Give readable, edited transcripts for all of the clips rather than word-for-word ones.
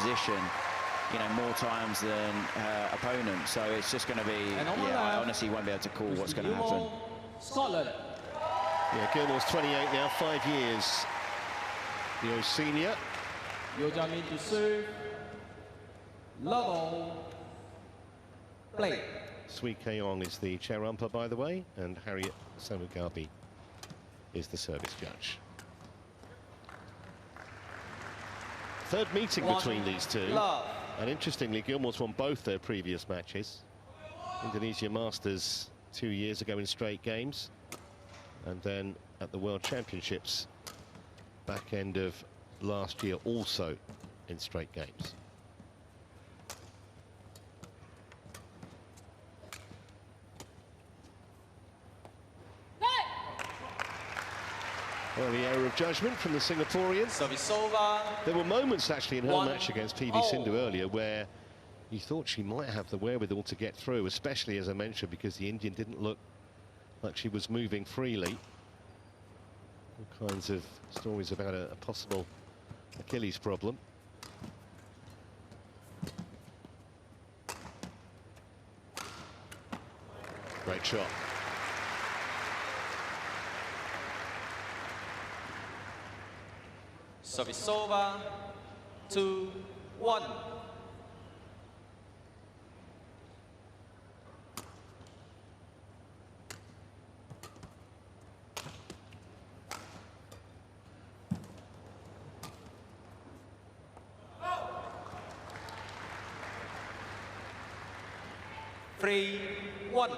position, you know, more times than her opponent. So it's just going to be, I honestly won't be able to call what's going to happen. Scotland. Yeah, GILMOUR's 28 now, 5 years. YEO senior. YEO Jiamin to serve. Level. Play. Sui Keong is the chair umpire, by the way, and Harriet Samugabi is the service judge. Third meeting between these two. And interestingly, GILMOUR's won both their previous matches. Indonesia Masters 2 years ago in straight games. And then at the World Championships back end of last year, also in straight games. Early error of judgment from the Singaporean. Service over. There were moments actually in her match against PV Sindhu earlier where you thought she might have the wherewithal to get through, especially, as I mentioned, because the Indian didn't look like she was moving freely. All kinds of stories about a possible Achilles problem. Great shot. Service over. 2-1. Three, 1.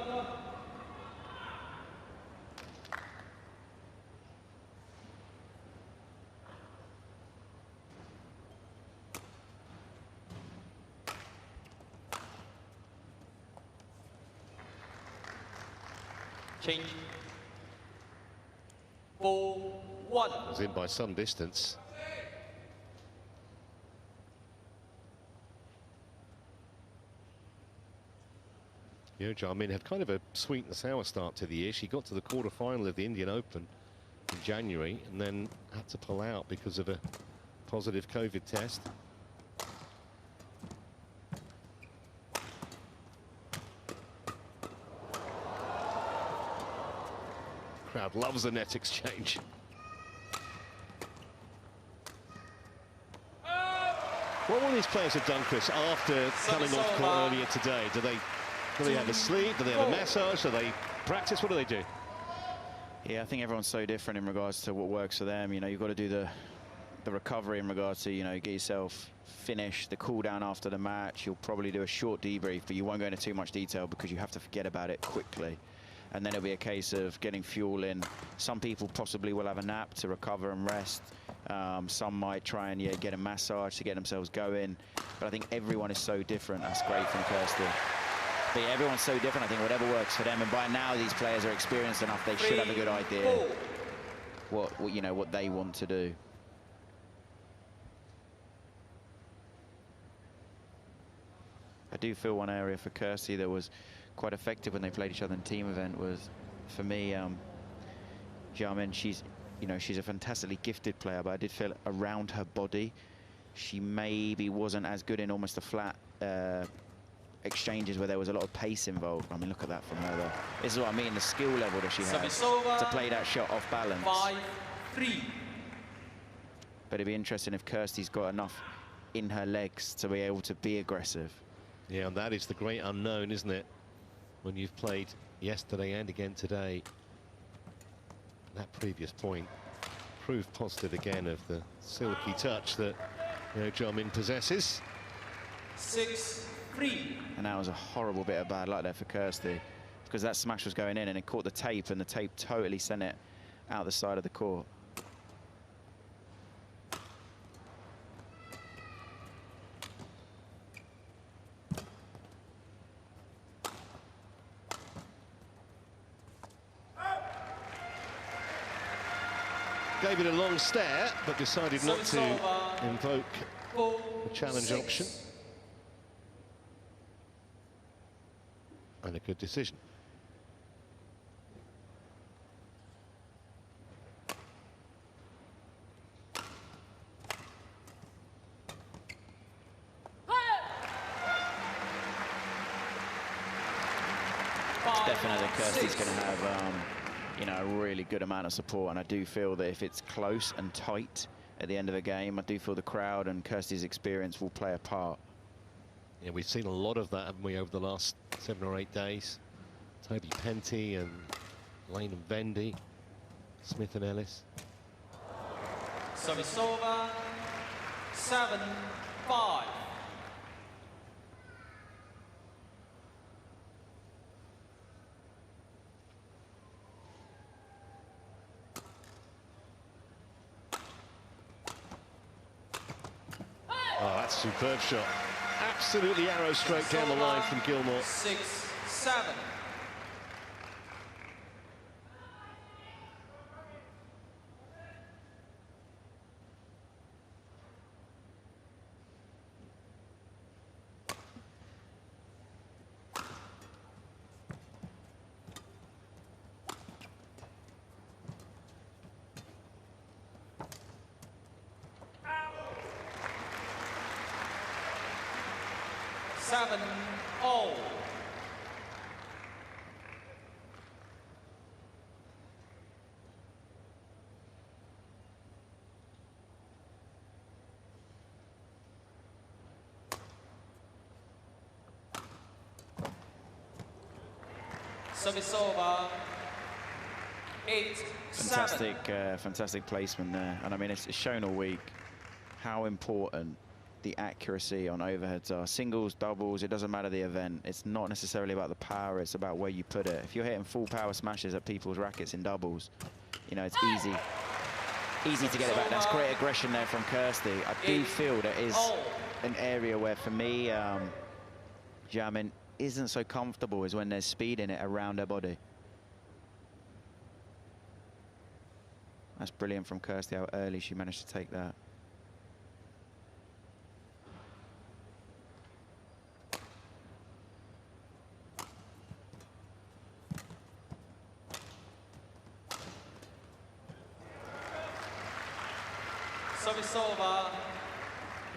Change. 4-1. Was in by some distance. YEO Jiamin had kind of a sweet and sour start to the year. She got to the quarter-final of the Indian Open in January and then had to pull out because of a positive COVID test. Crowd loves the net exchange. What will these players have done, Chris, after coming off court earlier today? Do they have a sleep? Do they have a massage? Do they practice? What do they do? Yeah, I think everyone's so different in regards to what works for them. You know, you've got to do the recovery in regards to, you know, get yourself finished, the cool down after the match. You'll probably do a short debrief, but you won't go into too much detail because you have to forget about it quickly. And then it'll be a case of getting fuel in. Some people possibly will have a nap to recover and rest. Some might try and get a massage to get themselves going. But I think everyone is so different. That's great from Kirsty. But yeah, everyone's so different. I think whatever works for them. And by now, these players are experienced enough. They should have a good idea what they want to do. I do feel one area for Kirsty that was quite effective when they played each other in team event was, for me, Jiamin. She's a fantastically gifted player, but I did feel around her body, she maybe wasn't as good in almost the flat exchanges where there was a lot of pace involved. I mean, look at that from her, though. This is what I mean, the skill level that she has to play that shot off balance. 5-3. But it'd be interesting if Kirsty's got enough in her legs to be able to be aggressive. Yeah, and that is the great unknown, isn't it? When you've played yesterday and again today, that previous point proved positive again of the silky touch that YEO Jiamin possesses. 6-3. And that was a horrible bit of bad luck there for Kirsty, because that smash was going in and it caught the tape, and the tape totally sent it out the side of the court. Gave it a long stare, but decided not to invoke the challenge option. And a good decision. definitely Kirsty's going to have, you know, a really good amount of support, and I do feel that if it's close and tight at the end of the game, I do feel the crowd and Kirsty's experience will play a part. Yeah, we've seen a lot of that, haven't we, over the last 7 or 8 days? Toby Penty and Lane and Vendy, Smith and Ellis. Service over, 7-5. Oh, that's a superb shot. Absolutely arrow straight down the line from GILMOUR. 6-7. Seven all. Service over. 8-7. Fantastic placement there, and I mean it's shown all week how important the accuracy on overheads are. Singles, doubles, it doesn't matter the event. It's not necessarily about the power, it's about where you put it. If you're hitting full power smashes at people's rackets in doubles, you know, it's easy to get it back. That's great aggression there from Kirsty. I do feel there is an area where, for me, jamming isn't so comfortable is when there's speed in it around her body. That's brilliant from Kirsty, how early she managed to take that. Service over,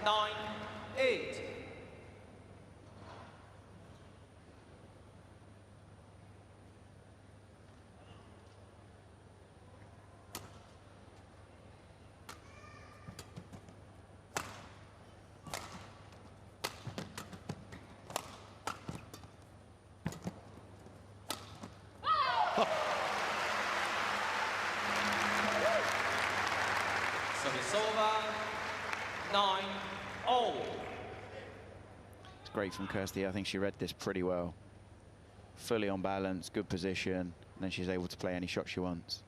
9-8. Service over, 9-all. It's great from Kirsty. I think she read this pretty well. Fully on balance, good position, and then she's able to play any shot she wants.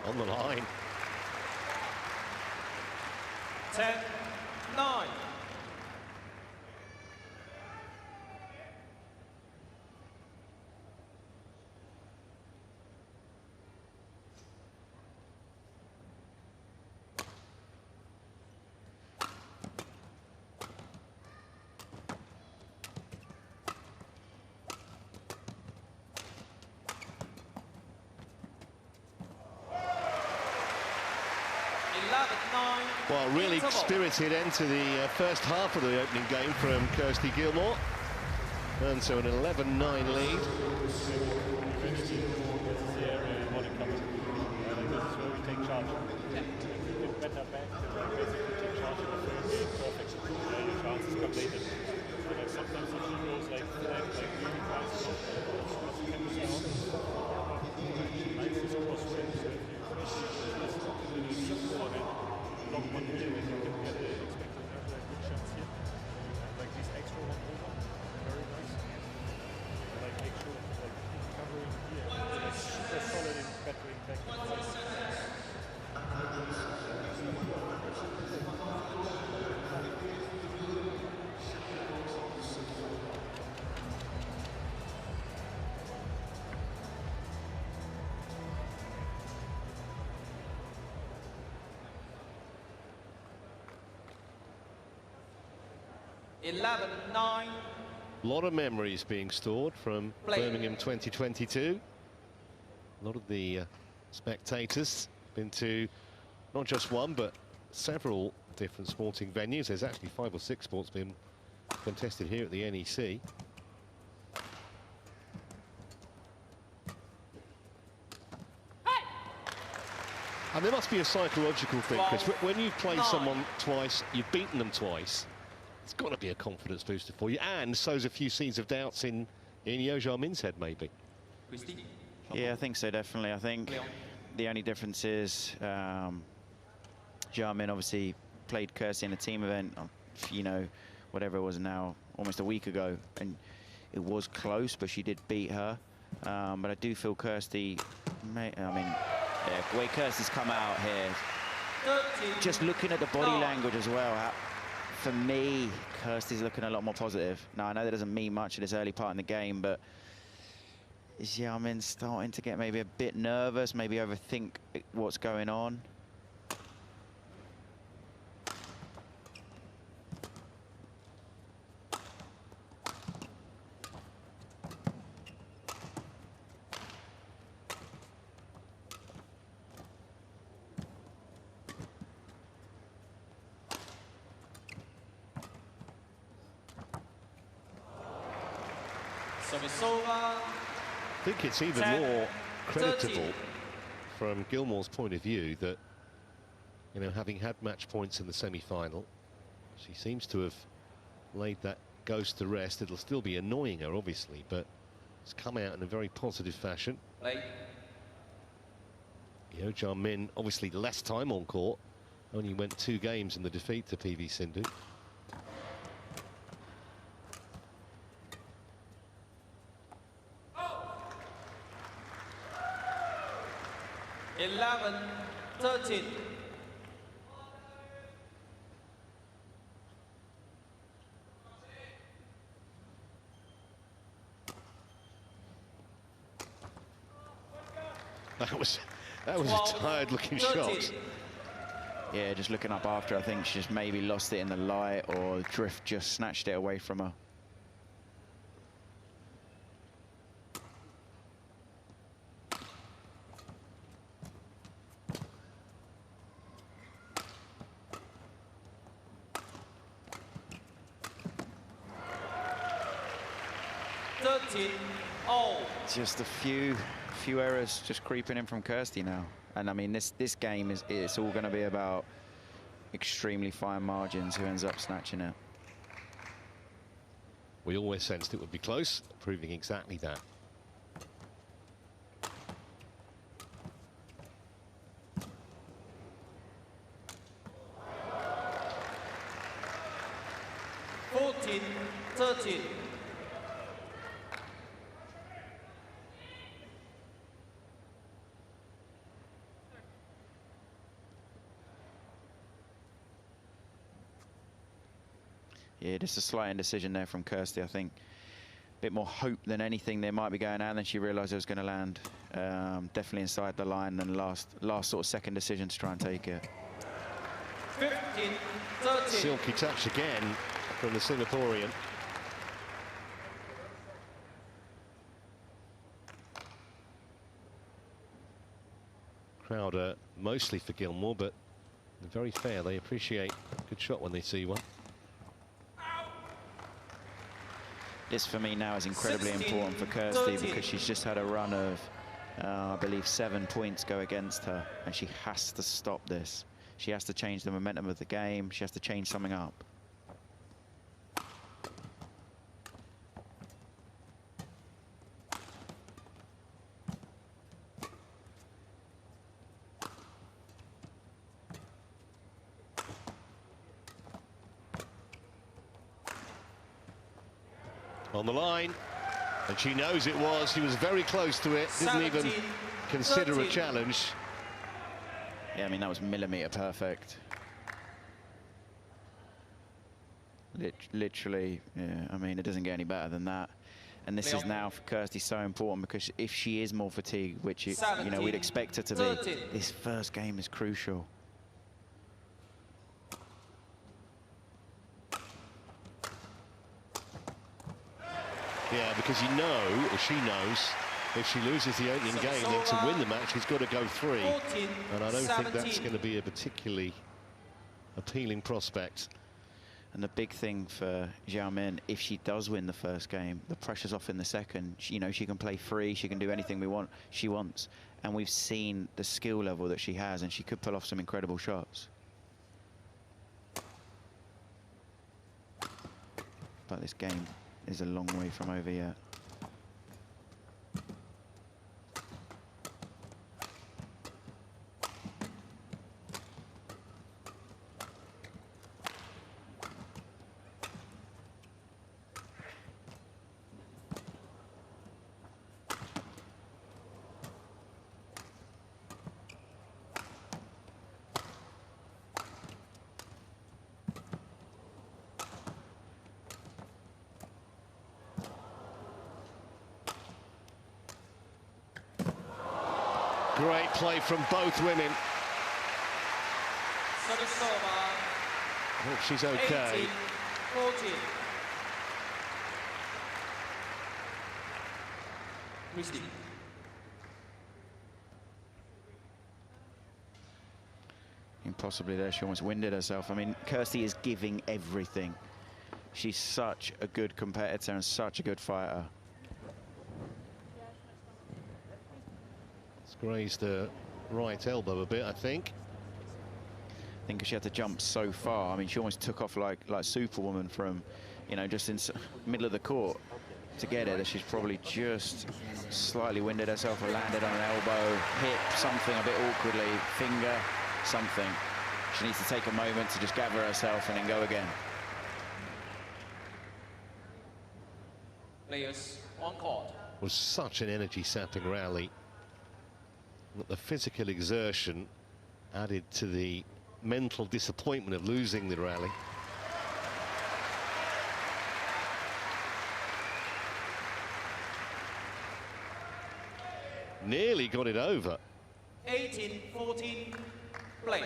On the line. 10-9. Well, really spirited end to the first half of the opening game from Kirsty GILMOUR. And so an 11-9 lead. (11-9). A lot of memories being stored from Birmingham 2022. A lot of the spectators. Been to not just one, but several different sporting venues. There's actually 5 or 6 sports being contested here at the NEC. And there must be a psychological thing, Chris. When you've played someone twice, you've beaten them twice, it's got to be a confidence booster for you. And so's a few seeds of doubts in YEO Jarmin's head, maybe. Yeah, I think so, definitely. I think the only difference is Jarmin obviously played Kirsty in a team event, you know, whatever it was now, almost a week ago. And it was close, but she did beat her. But I do feel Kirsty, yeah, the way Kirsty's come out here, just looking at the body language as well, for me, Kirsty's looking a lot more positive. Now, I know that doesn't mean much at this early part in the game, but is Jarmin starting to get maybe a bit nervous, maybe overthink what's going on? I think it's even more creditable from GILMOUR's point of view that, you know, having had match points in the semi-final, she seems to have laid that ghost to rest. It'll still be annoying her, obviously, but it's come out in a very positive fashion. YEO Jarmin, obviously less time on court, only went 2 games in the defeat to PV Sindhu. That was a tired-looking shot. Yeah, just looking up after, I think she just maybe lost it in the light, or the drift just snatched it away from her. Just a few errors just creeping in from Kirsty now. And I mean, this game it's all going to be about extremely fine margins, who ends up snatching it. We always sensed it would be close, proving exactly that. Yeah, just a slight indecision there from Kirsty. I think a bit more hope than anything they might be going out, and then she realised it was going to land definitely inside the line, and last sort of second decision to try and take it. 15-13. Silky touch again from the Singaporean. Crowd are mostly for GILMOUR, but they're very fair. They appreciate a good shot when they see one. This, for me, now is incredibly important for Kirsty, because she's just had a run of, I believe, 7 points go against her, and she has to stop this. She has to change the momentum of the game. She has to change something up. On the line, and she knows it was. She was very close to it. Didn't even consider a challenge. Yeah, I mean, that was millimetre perfect. Literally, yeah, I mean, it doesn't get any better than that. And this is now for Kirsty so important, because if she is more fatigued, which you know we'd expect her to be, this first game is crucial. Yeah, because you know, or she knows, If she loses the opening game, then to win the match, she's got to go 3. And I don't think that's going to be a particularly appealing prospect. And the big thing for Xiaomin, if she does win the first game, the pressure's off in the second. You know, she can play free, she can do anything she wants. And we've seen the skill level that she has, and she could pull off some incredible shots. But this game is a long way from over yet. Great play from both women. I hope she's okay. 18-14. Kirsty. I think possibly there she almost winded herself. I mean, Kirsty is giving everything. She's such a good competitor and such a good fighter. Grazed her right elbow a bit, I think. I think she had to jump so far. I mean, she almost took off like Superwoman from, you know, just in middle of the court to get it. That she's probably just slightly winded herself or landed on an elbow, hip, something a bit awkwardly, finger, something. She needs to take a moment to just gather herself and then go again. Players on court. It was such an energy-sapping rally. The physical exertion added to the mental disappointment of losing the rally. Nearly got it over. 18-14, play.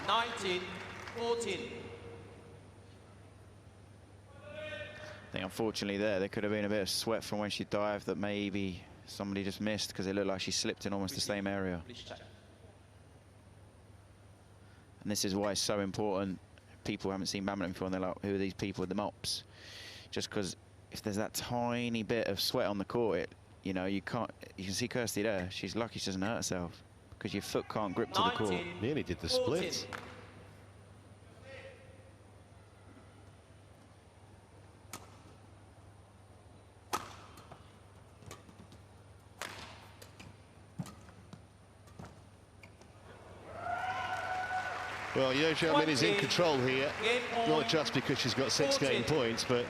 I think unfortunately there could have been a bit of sweat from when she dived that maybe somebody just missed, because it looked like she slipped in almost the same area. And this is why it's so important. People haven't seen badminton before and they're like, who are these people with the mops? Just because if there's that tiny bit of sweat on the court, you know, you can see Kirsty there. She's lucky she doesn't hurt herself because your foot can't grip to the court. Nearly did the split. Well, YEO Xiaomin is in control here, not just because she's got 6 game points, but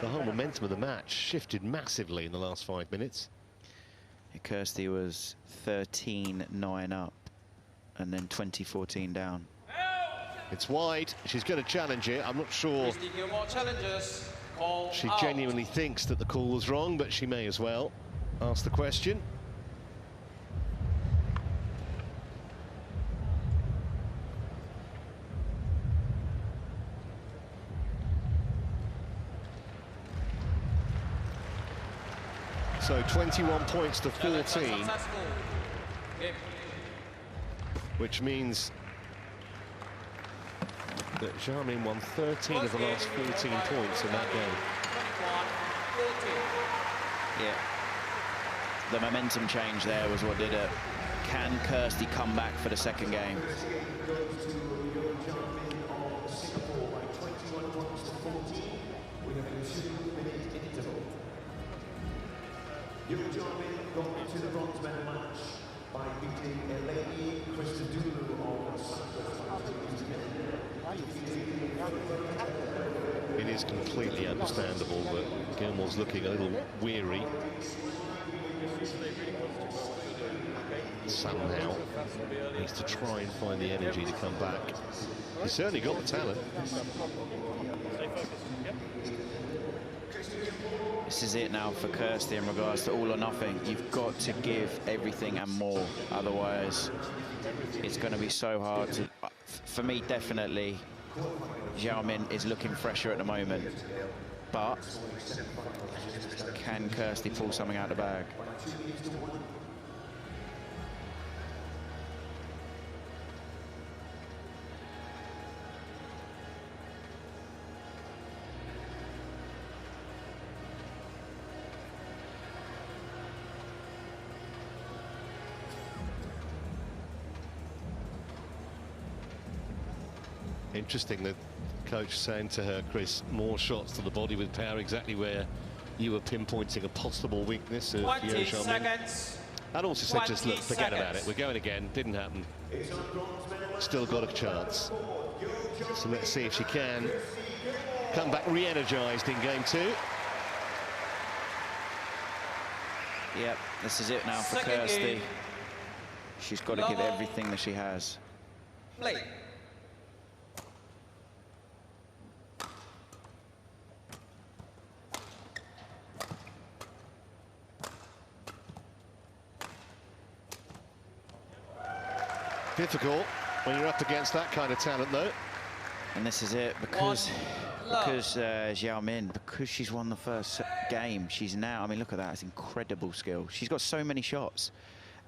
the whole momentum of the match shifted massively in the last 5 minutes. Kirsty was 13-9 up and then 20-14 down. It's wide. She's going to challenge it. I'm not sure she genuinely thinks that the call was wrong, but she may as well ask the question. So 21 points to 14, which means that Xiaomin won 13 of the last 14 points in that game. Yeah. The momentum change there was what did it. Can Kirsty come back for the second game? Got into the bronze medal match by beating Kirsty on It is completely understandable that Gilmour's looking a little weary. Somehow needs to try and find the energy to come back. He's certainly got the talent. This is it now for Kirsty in regards to all or nothing. You've got to give everything and more. Otherwise, it's going to be so hard to... For me, definitely, Xiaomin is looking fresher at the moment. But can Kirsty pull something out of the bag? Interesting, the coach saying to her, Chris, more shots to the body with power, exactly where you were pinpointing a possible weakness of YEO. 20 seconds. And also said, just look, forget about it. We're going again. Didn't happen. Still got a chance. So let's see if she can come back re-energized in game 2. Yep, this is it now for Kirsty. She's got to give everything that she has. Play. Difficult when you're up against that kind of talent, though. And this is it because Xiaomin, because she's won the first game, she's now, I mean, look at that, it's incredible skill. She's got so many shots.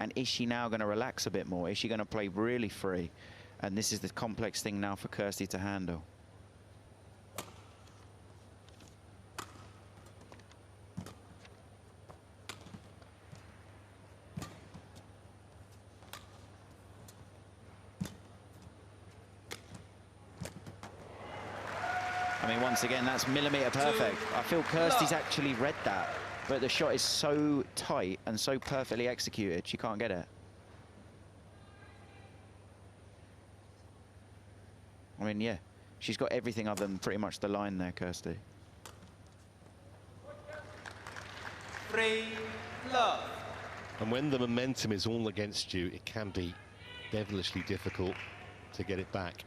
And is she now going to relax a bit more? Is she going to play really free? And this is the complex thing now for Kirsty to handle. I mean, once again, that's millimetre perfect. I feel Kirsty's actually read that, but the shot is so tight and so perfectly executed, she can't get it. I mean, yeah, she's got everything other than pretty much the line there, Kirsty. 3 love. And when the momentum is all against you, it can be devilishly difficult to get it back.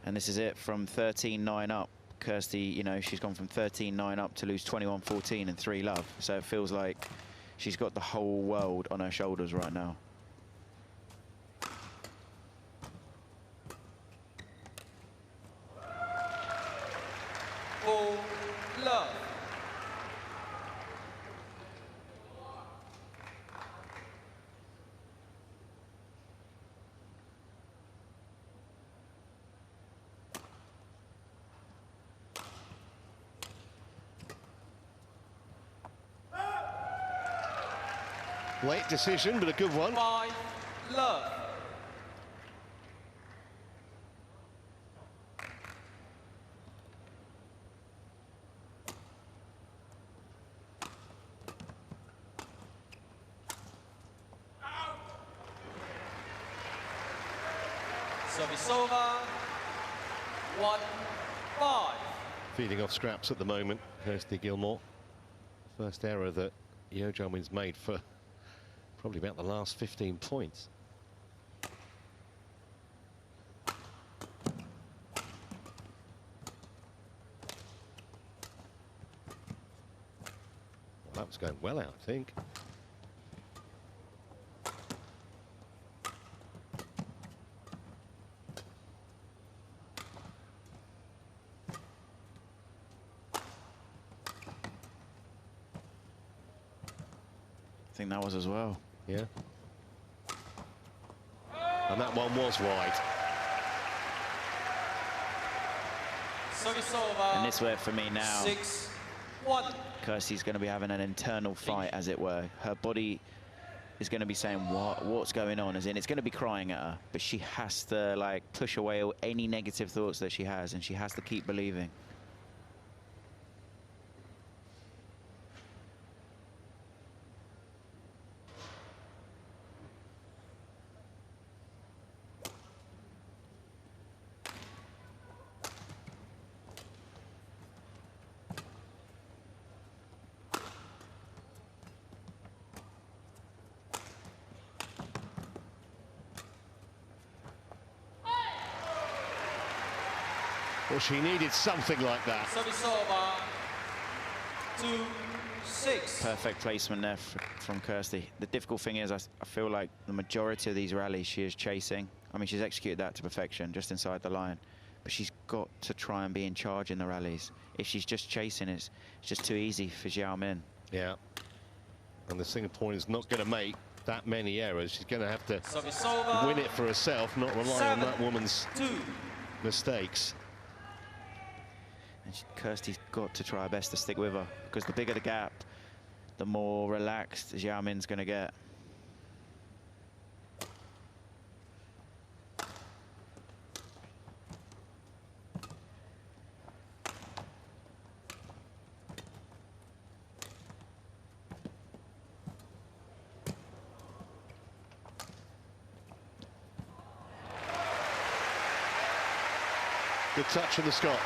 And this is it, from 13-9 up. Kirsty, you know, she's gone from 13-9 up to lose 21-14 and 3 love. So it feels like she's got the whole world on her shoulders right now. Love. Late decision, but a good one. 5 love. Service over. 1-5. Feeding off scraps at the moment, Kirsty GILMOUR. First error that YEO Jungmin's made for probably about the last 15 points. Well, that was going well out, I think. I think that was as well. Yeah. And that one was wide. Service over. And this where, for me now, 6-1. Kirsty's going to be having an internal fight, as it were. Her body is going to be saying, what's going on? As in, it's going to be crying at her. But she has to, like, push away any negative thoughts that she has, and she has to keep believing. Well, she needed something like that. Service over. 6. Perfect placement there from Kirsty. The difficult thing is I feel like the majority of these rallies she is chasing. I mean, she's executed that to perfection, just inside the line. But she's got to try and be in charge in the rallies. If she's just chasing, it's just too easy for Xiao Min. Yeah. And the Singaporean is not going to make that many errors. She's going to have to win it for herself, not rely on that woman's mistakes. And Kirsty's got to try her best to stick with her, because the bigger the gap, the more relaxed Xiao Min's going to get. Good touch from the Scot.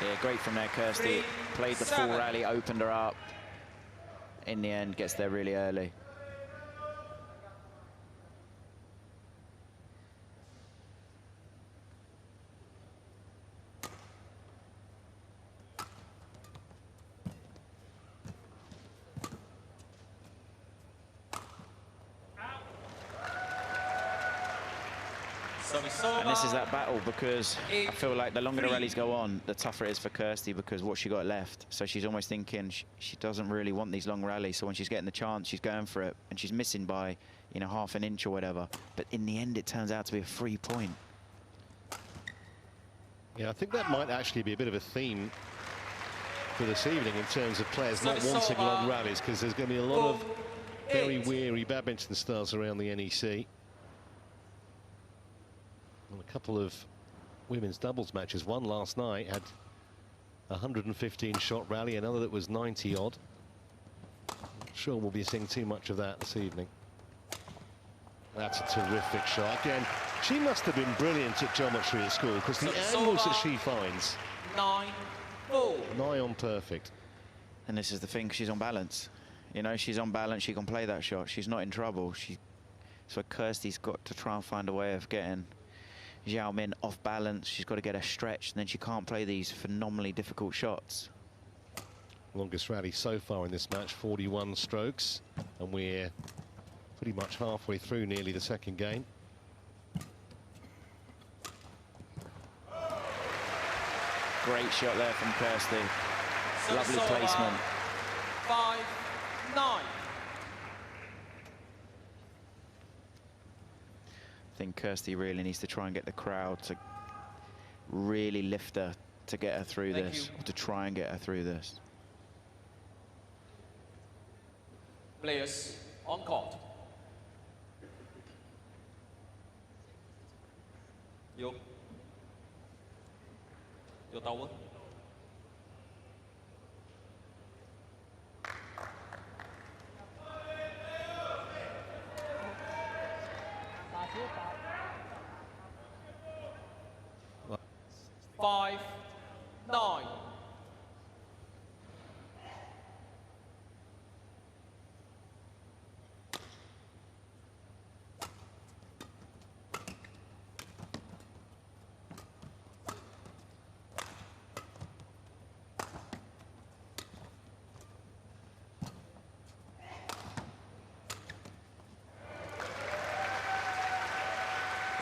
Yeah, great from there, Kirsty. Played the full rally, opened her up. In the end, gets there really early. And this is that battle, because I feel like the longer the rallies go on, the tougher it is for Kirsty, because what she got left. So she's almost thinking she doesn't really want these long rallies. So when she's getting the chance, she's going for it, and she's missing by, you know, half an inch or whatever. But in the end, it turns out to be a 3-point. Yeah, I think that might actually be a bit of a theme for this evening in terms of players not wanting long rallies, because there's going to be a lot of very weary badminton stars around the NEC. And a couple of women's doubles matches. One last night had a 115-shot rally, another that was 90-odd. Not sure we'll be seeing too much of that this evening. That's a terrific shot. Again, she must have been brilliant at geometry at school, because the angles that she finds, 9-4. nigh on perfect. And this is the thing, she's on balance. You know, she's on balance, she can play that shot. She's not in trouble. So Kirsty's got to try and find a way of getting Xiao Min off balance. She's got to get her stretched, and then she can't play these phenomenally difficult shots. Longest rally so far in this match, 41 strokes, and we're pretty much halfway through nearly the second game. Great shot there from Kirsty. Lovely placement. 5-9. I think Kirsty really needs to try and get the crowd to really lift her to get her through this, or to try and get her through this. Players on court. Vô tàu á. Five, 9.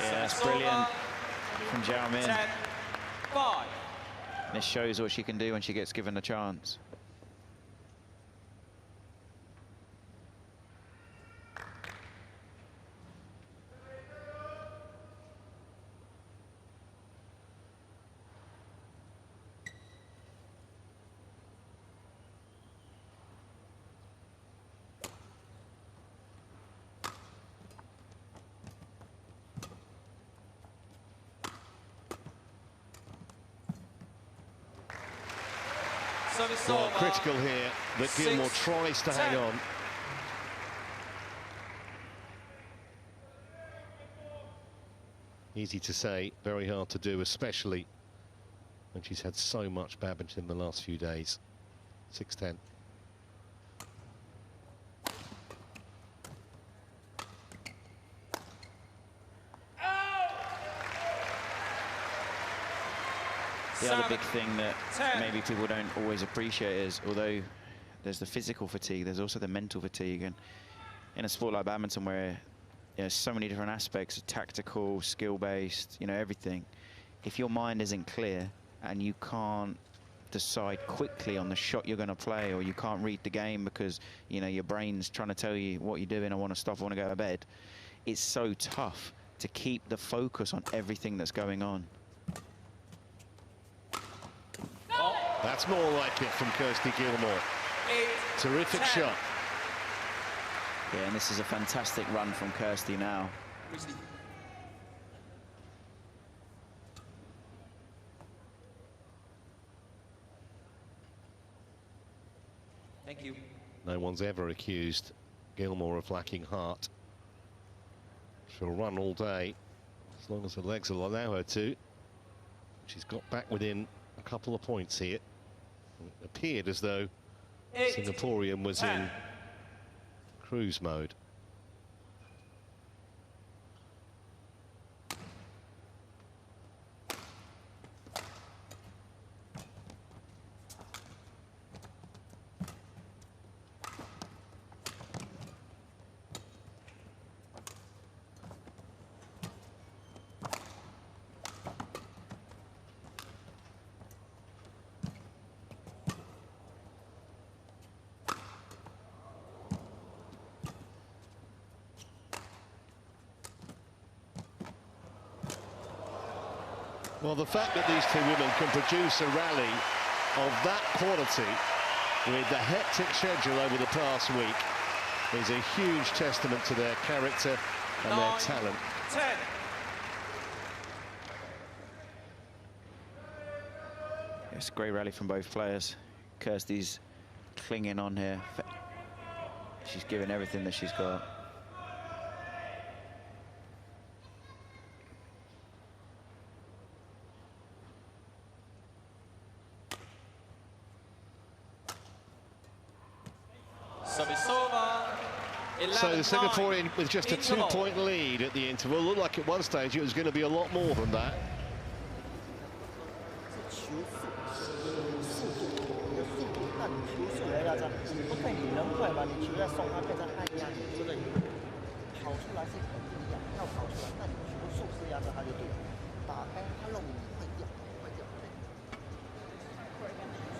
Yeah, that's brilliant from Xiao Min. 10-5. This shows what she can do when she gets given a chance. Well, critical here that Gilmour tries to hang on. Easy to say, very hard to do, especially when she's had so much badminton in the last few days. 6-10. The other big thing that maybe people don't always appreciate is, although there's the physical fatigue, there's also the mental fatigue. And in a sport like badminton, where there's so many different aspects, tactical, skill-based, you know, everything. If your mind isn't clear and you can't decide quickly on the shot you're going to play, or you can't read the game because, you know, your brain's trying to tell you what you're doing, I want to stop, I want to go to bed, it's so tough to keep the focus on everything that's going on. That's more like it from Kirsty Gilmour. Terrific shot. Yeah, and this is a fantastic run from Kirsty now. Thank you. No one's ever accused Gilmour of lacking heart. She'll run all day, as long as her legs will allow her to. She's got back within a couple of points here. It appeared as though Singaporean was in cruise mode. Well, the fact that these two women can produce a rally of that quality with the hectic schedule over the past week is a huge testament to their character and their talent. 10. It's a great rally from both players. Kirsty's clinging on here. She's giving everything that she's got. So the Singaporean with just a 2-point lead at the interval. Looked like at one stage it was going to be a lot more than that.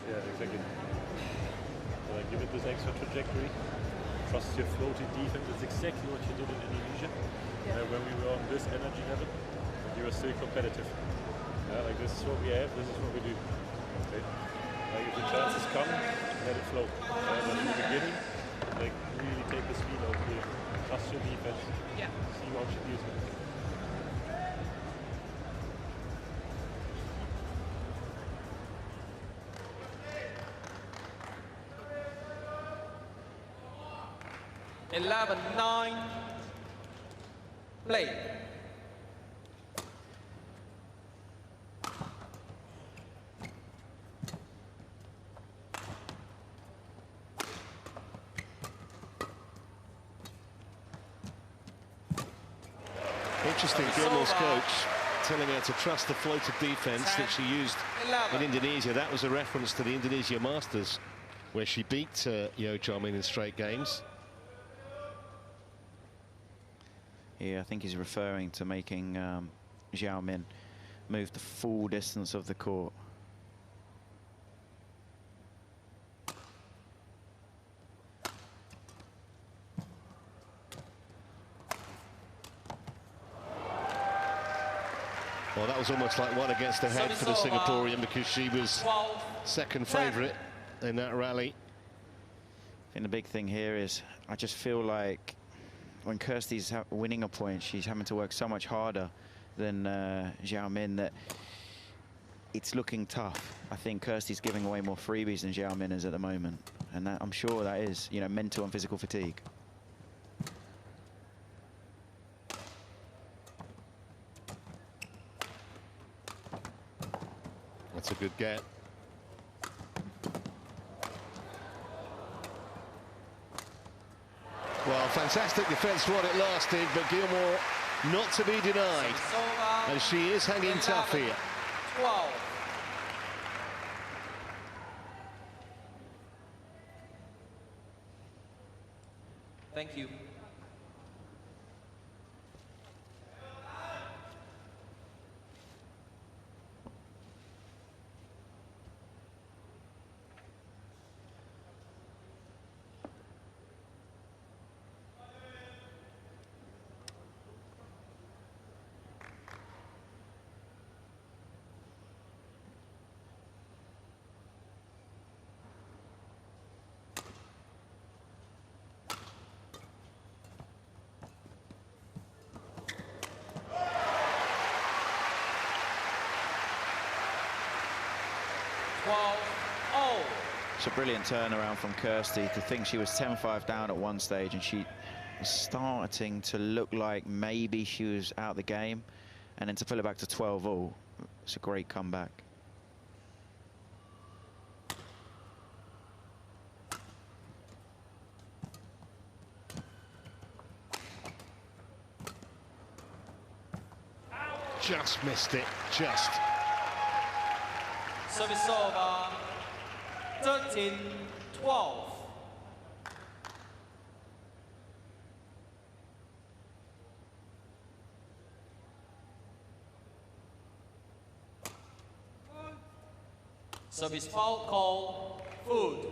Yeah, exactly. So I give it this extra trajectory. Trust your floating defense. It's exactly what you did in Indonesia, when we were on this energy level, but you were still competitive. Like this is what we have, this is what we do. Okay? Like if the chances come, let it flow. But in the beginning, like really take the speed out here. Trust your defense. See how she deals with it. Nine. Play. Interesting, Gilmour's coach telling her to trust the floated defense that she used in Indonesia. That was a reference to the Indonesia Masters, where she beat YEO in straight games. Yeah, I think he's referring to making Zhao Min move the full distance of the court. Well, that was almost like one against the head for the Singaporean, because she was second favourite in that rally. I think the big thing here is I just feel like when Kirsty's winning a point, she's having to work so much harder than Zhao Min that it's looking tough. I think Kirsty's giving away more freebies than Zhao Min is at the moment, and that, I'm sure that is, you know, mental and physical fatigue. That's a good get. Well, fantastic defence while it lasted, but Gilmour not to be denied. And she is hanging tough here. 12. Thank you. It's a brilliant turnaround from Kirsty to think she was 10-5 down at one stage and she was starting to look like maybe she was out of the game, and then to pull it back to 12-all. It's a great comeback. Just missed it, just. Service over. 13-12. Service foul call, food.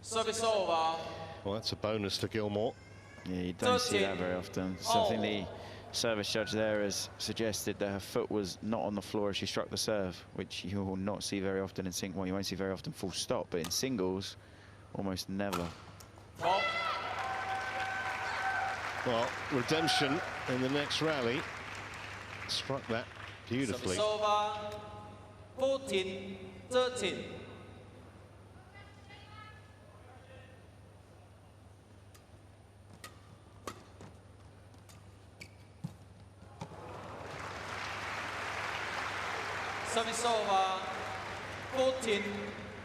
Service over. Well, that's a bonus for GILMOUR. Yeah, you don't see that very often. So I think the service judge there has suggested that her foot was not on the floor as she struck the serve, which you will not see very often in singles. Well, you won't see very often full stop, but in singles, almost never. Well, redemption in the next rally. Struck that beautifully. Service over. 14-13. Service over. 14-0.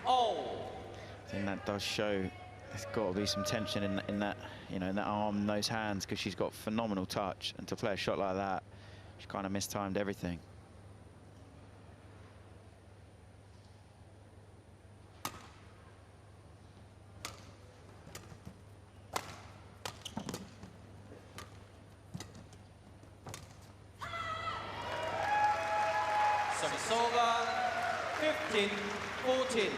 I think that does show there's got to be some tension in that, you know, in that arm and those hands, because she's got phenomenal touch, and to play a shot like that, she kind of mistimed everything. Service over. 15-14.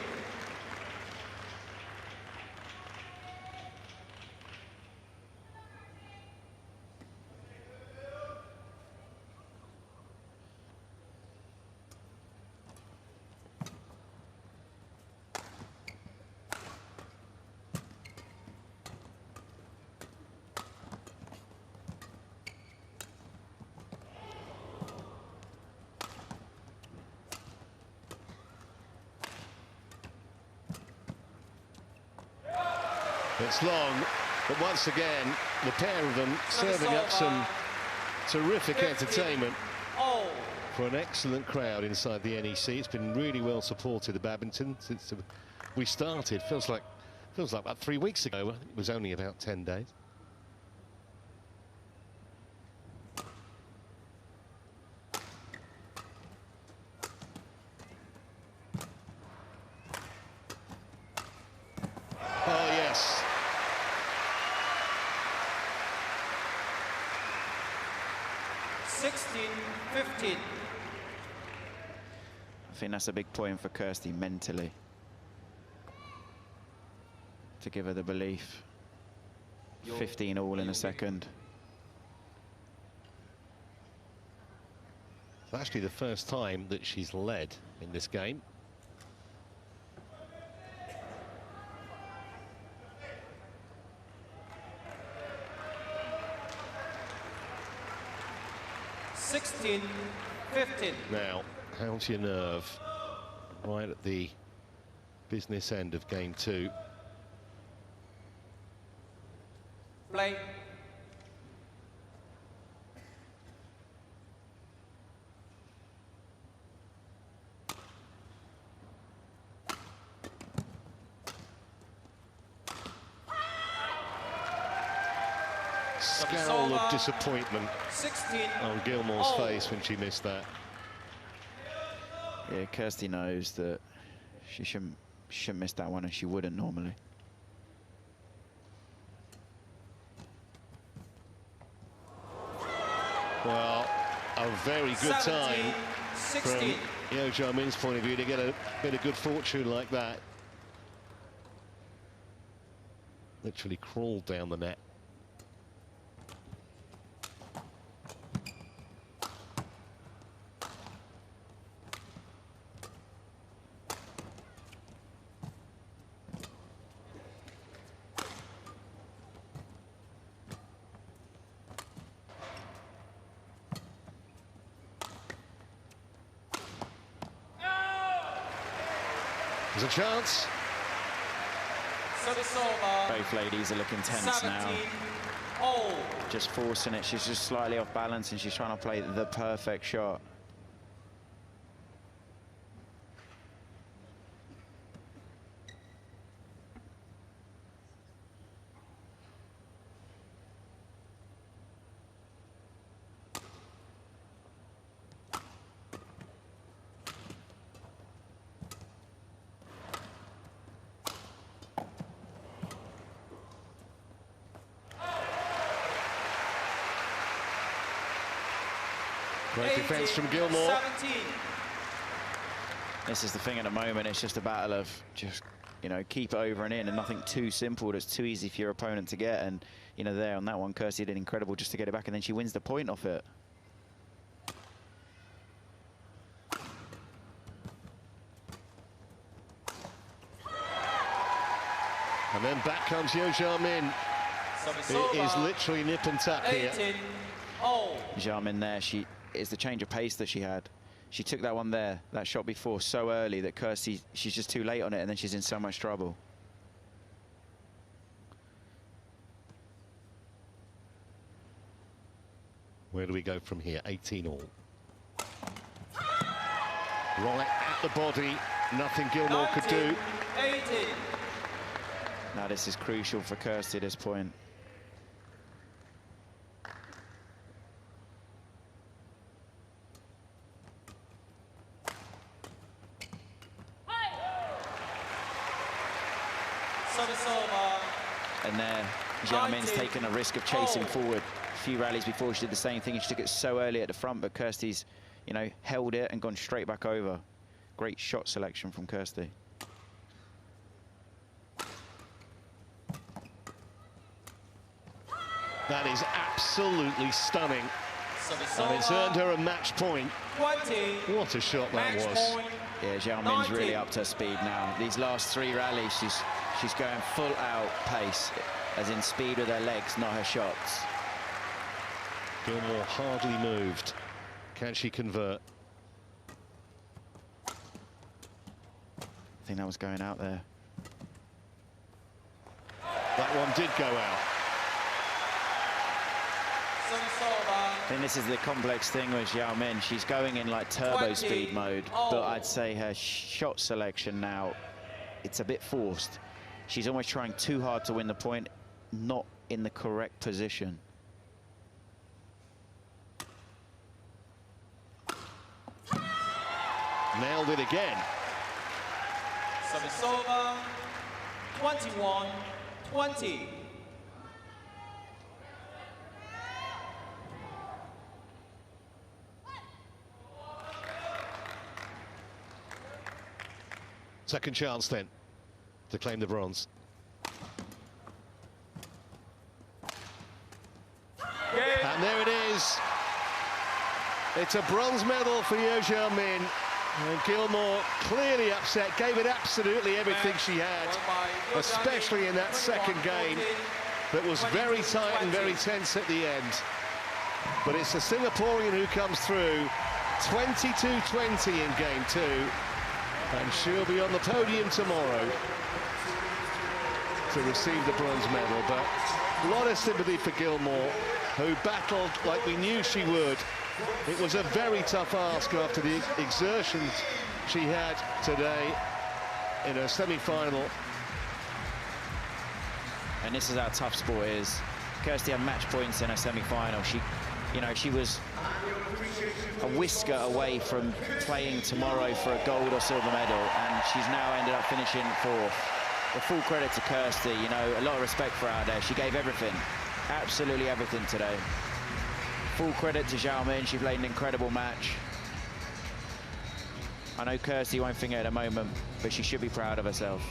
It's long, but once again, the pair of them serving up some terrific entertainment for an excellent crowd inside the NEC. It's been really well supported, the Badminton, since we started. Feels like about 3 weeks ago. It was only about 10 days. Oh, yes. $16-15. I think that's a big point for Kirsty mentally, to give her the belief. 15 all in a second. It's actually the first time that she's led in this game. $16-15. Now, how's your nerve right at the business end of game two? Play. Scowl of disappointment 16 on GILMOUR's face when she missed that. Yeah, Kirsty knows that she shouldn't miss that one, and she wouldn't normally. Well, a very good time 16. from YEO Jiamin's point of view to get a bit of good fortune like that. Literally crawled down the net. There's a chance. Service over. Both ladies are looking tense now. 17-all. Just forcing it. She's just slightly off balance and she's trying to play the perfect shot. Great defence from GILMOUR. 17. This is the thing at the moment. It's just a battle of just, you know, keep it over and in, and nothing too simple that's too easy for your opponent to get. And, you know, there on that one, Kirsty did incredible just to get it back, and then she wins the point off it. And then back comes YEO Jiamin. It is literally nip and tuck here. 18-all. Jiamin there, it's the change of pace that she had. She took that one there, that shot before, so early that Kirsty, she's just too late on it, and then she's in so much trouble. Where do we go from here? 18-all. Right at the body, nothing GILMOUR could do. 18. Now this is crucial for Kirsty at this point. Service over. And there, Jiamin's taken a risk of chasing forward. A few rallies before she did the same thing, and she took it so early at the front, but Kirsty's, you know, held it and gone straight back over. Great shot selection from Kirsty. That is absolutely stunning. Service And it's over. earned her a match point. 20. What a shot that Match was. point. Yeah, Jiamin's 19. really upped her speed now. These last three rallies, she's going full out pace, as in speed with her legs, not her shots. GILMOUR hardly moved. Can she convert? I think that was going out there. That one did go out. Service over. I think this is the complex thing with Jiamin. She's going in like turbo 20. speed mode, but I'd say her shot selection now, it's a bit forced. She's almost trying too hard to win the point, not in the correct position. Nailed it again. Service over. 21-20. Second chance then to claim the bronze. And there it is. It's a bronze medal for YEO Jiamin. And GILMOUR clearly upset, gave it absolutely everything she had, especially in that second game that was very tight and very tense at the end. But it's a Singaporean who comes through, 22-20 in game two, and she'll be on the podium tomorrow to receive the bronze medal. But a lot of sympathy for GILMOUR, who battled like we knew she would. It was a very tough ask after the exertions she had today in her semi-final. And this is how tough sport is. Kirsty had match points in her semi-final. She was a whisker away from playing tomorrow for a gold or silver medal, and she's now ended up finishing fourth. The full credit to Kirsty, you know, a lot of respect for her out there. She gave everything, absolutely everything today. full credit to GILMOUR. She played an incredible match. I know Kirsty won't think it at the moment, but she should be proud of herself.